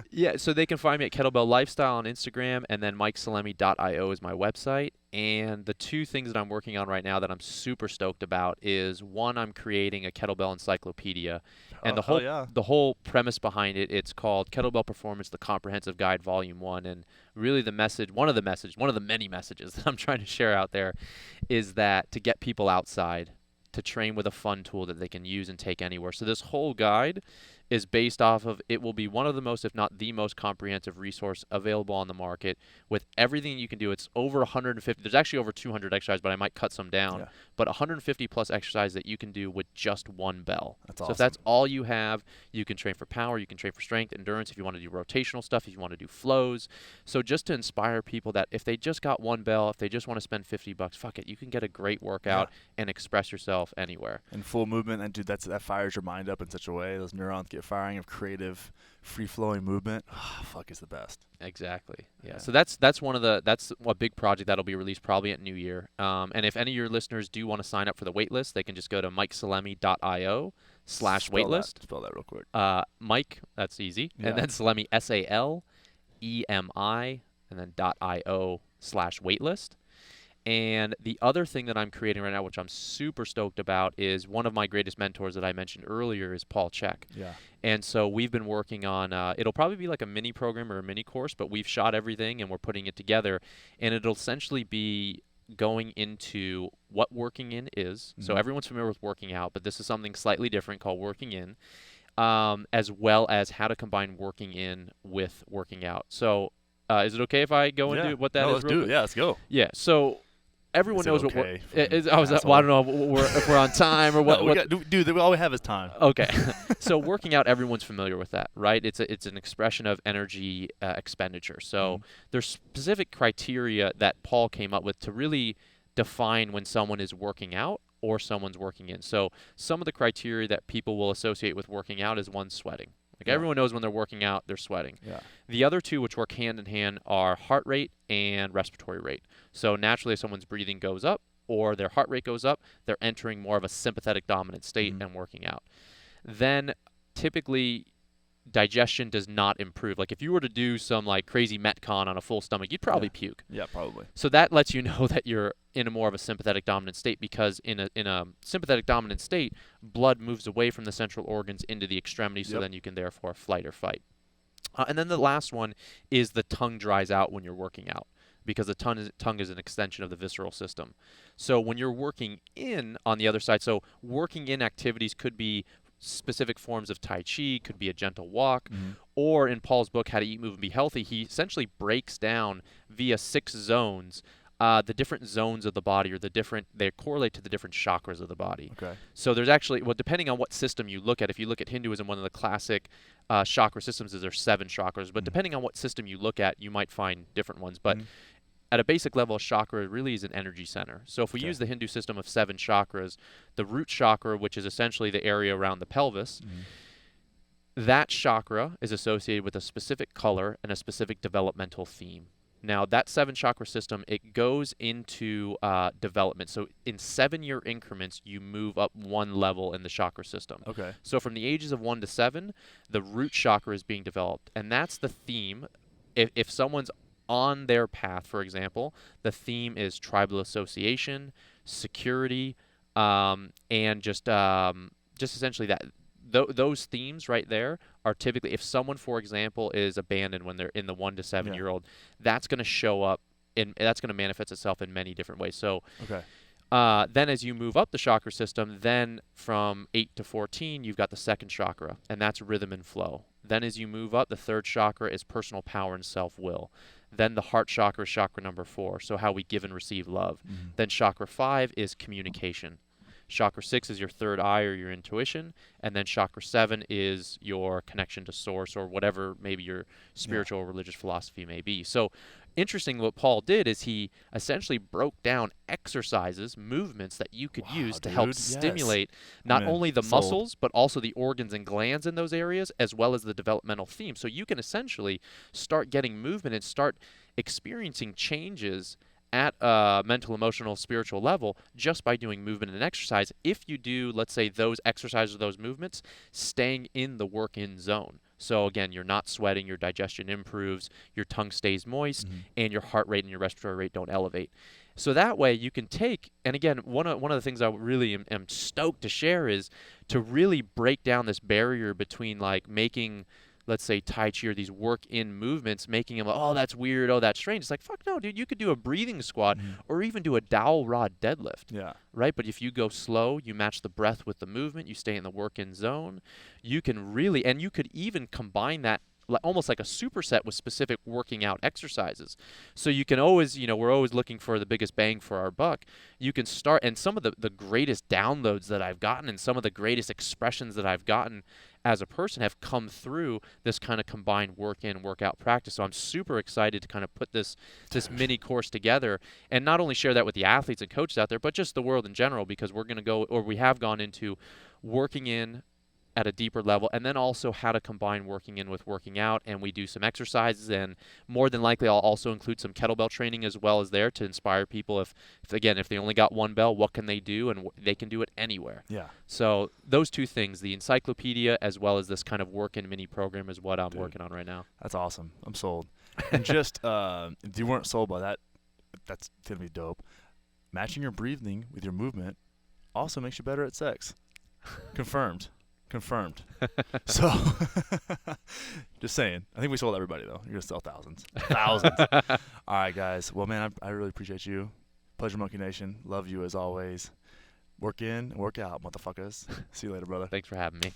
Yeah, so they can find me at Kettlebell Lifestyle on Instagram, and then MikeSalemi.io is my website. And the two things that I'm working on right now that I'm super stoked about is one, I'm creating a kettlebell encyclopedia, and the whole premise behind it, it's called Kettlebell Performance: The Comprehensive Guide, Volume 1. And really, one of the many messages that I'm trying to share out there, is that to get people outside to train with a fun tool that they can use and take anywhere. So this whole guide is based off of, it will be one of the most, if not the most comprehensive resource available on the market with everything you can do. It's over 150. There's actually over 200 exercises, but I might cut some down. Yeah. But 150 plus exercises that you can do with just one bell. That's so awesome. if that's all you have, you can train for power, you can train for strength, endurance, if you want to do rotational stuff, if you want to do flows. So just to inspire people that if they just got one bell, if they just want to spend $50, fuck it, you can get a great workout and express yourself anywhere. And full movement, and dude, that fires your mind up in such a way. Those neurons get firing of creative, free-flowing movement. Fuck is the best. Exactly. Yeah. So that's a big project that'll be released probably at New Year. And if any of your listeners do want to sign up for the waitlist, they can just go to MikeSalemi.io/waitlist. Spell that real quick. Mike, that's easy. Yeah. And then Salemi, SALEMI, and then .io/waitlist. And the other thing that I'm creating right now, which I'm super stoked about, is one of my greatest mentors that I mentioned earlier is Paul Check. Yeah. And so we've been working on, it'll probably be like a mini program or a mini course, but we've shot everything and we're putting it together. And it'll essentially be going into what working in is. So Mhm. everyone's familiar with working out, but this is something slightly different called working in, as well as how to combine working in with working out. So is it okay if I go Yeah. into what that No, is let's real do it. quick? Yeah, let's go. Yeah. So everyone Is it knows what okay? I was. Well, I don't know if we're on time or what. No, we got, dude, all we have is time. Okay. So working out, everyone's familiar with that, right? It's an expression of energy expenditure. So Mhm. there's specific criteria that Paul came up with to really define when someone is working out or someone's working in. So some of the criteria that people will associate with working out is one, sweating. Like Yeah. everyone knows when they're working out, they're sweating. Yeah. The other two, which work hand in hand, are heart rate and respiratory rate. So naturally, if someone's breathing goes up or their heart rate goes up, they're entering more of a sympathetic dominant state Mhm. and working out. Then typically digestion does not improve. Like if you were to do some like crazy Metcon on a full stomach, you'd probably Yeah. puke. Yeah, probably. So that lets you know that you're in a more of a sympathetic dominant state, because in a sympathetic dominant state, blood moves away from the central organs into the extremities, so Yep. then you can therefore flight or fight. And then the last one is the tongue dries out when you're working out, because the tongue is an extension of the visceral system. So when you're working in on the other side, so working in activities could be specific forms of Tai Chi, could be a gentle walk, Mhm. or in Paul's book, How to Eat, Move, and Be Healthy, he essentially breaks down via 6 zones the different zones of the body, or they correlate to the different chakras of the body. Okay. So there's actually, well, depending on what system you look at, if you look at Hinduism, one of the classic chakra systems is there's 7 chakras, but Mhm. depending on what system you look at, you might find different ones. But Mhm. at a basic level, a chakra really is an energy center. So if we Okay. use the Hindu system of 7 chakras, the root chakra, which is essentially the area around the pelvis, Mhm. that chakra is associated with a specific color and a specific developmental theme. Now, that 7 chakra system, it goes into development. So in 7-year increments, you move up one level in the chakra system. Okay. So from the ages of 1 to 7, the root chakra is being developed. And that's the theme. If someone's on their path, for example, the theme is tribal association, security, and just essentially that. Those themes right there are typically, if someone, for example, is abandoned when they're in the 1 to 7 Yeah. year old, that's going to show up that's going to manifest itself in many different ways. So Okay. then as you move up the chakra system, then from 8 to 14, you've got the second chakra, and that's rhythm and flow. Then as you move up, the third chakra is personal power and self-will. Then the heart chakra is chakra number 4, so how we give and receive love. Mhm. Then chakra 5 is communication. Chakra 6 is your third eye or your intuition, and then chakra 7 is your connection to source, or whatever maybe your spiritual or religious philosophy may be. So interesting, what Paul did is he essentially broke down exercises, movements that you could Wow, use to help dude. Yes. stimulate not I'm in. only the Sold. muscles, but also the organs and glands in those areas, as well as the developmental theme. So you can essentially start getting movement and start experiencing changes at a mental, emotional, spiritual level just by doing movement and exercise. If you do, let's say, those exercises or those movements, staying in the work-in zone. So again, you're not sweating, your digestion improves, your tongue stays moist, Mhm. and your heart rate and your respiratory rate don't elevate. So that way you can take, and again, one of the things I really am stoked to share is to really break down this barrier between like making, let's say, Tai Chi or these work-in movements, making them like, oh, that's weird, oh, that's strange. It's like, fuck no, dude, you could do a breathing squat Mhm. or even do a dowel rod deadlift, Yeah. right? But if you go slow, you match the breath with the movement, you stay in the work-in zone, you can really, and you could even combine that almost like a superset with specific working out exercises. So you can always, we're always looking for the biggest bang for our buck. You can start, and some of the greatest downloads that I've gotten and some of the greatest expressions that I've gotten as a person have come through this kind of combined work-in, workout practice. So I'm super excited to kind of put this mini course together and not only share that with the athletes and coaches out there, but just the world in general, because we're going to go, or we have gone into working in at a deeper level, and then also how to combine working in with working out. And we do some exercises, and more than likely I'll also include some kettlebell training as well as there to inspire people. If they only got one bell, what can they do? And they can do it anywhere. Yeah. So those two things, the encyclopedia as well as this kind of work-in mini program, is what I'm Dude, working on right now. That's awesome. I'm sold. And just if you weren't sold by that, that's gonna be dope. matching your breathing with your movement also makes you better at sex. Confirmed. Confirmed. So, just saying. I think we sold everybody, though. You're going to sell thousands. Thousands. All right, guys. Well, man, I really appreciate you. Pleasure, Monkey Nation. Love you as always. Work in, work out, motherfuckers. See you later, brother. Thanks for having me.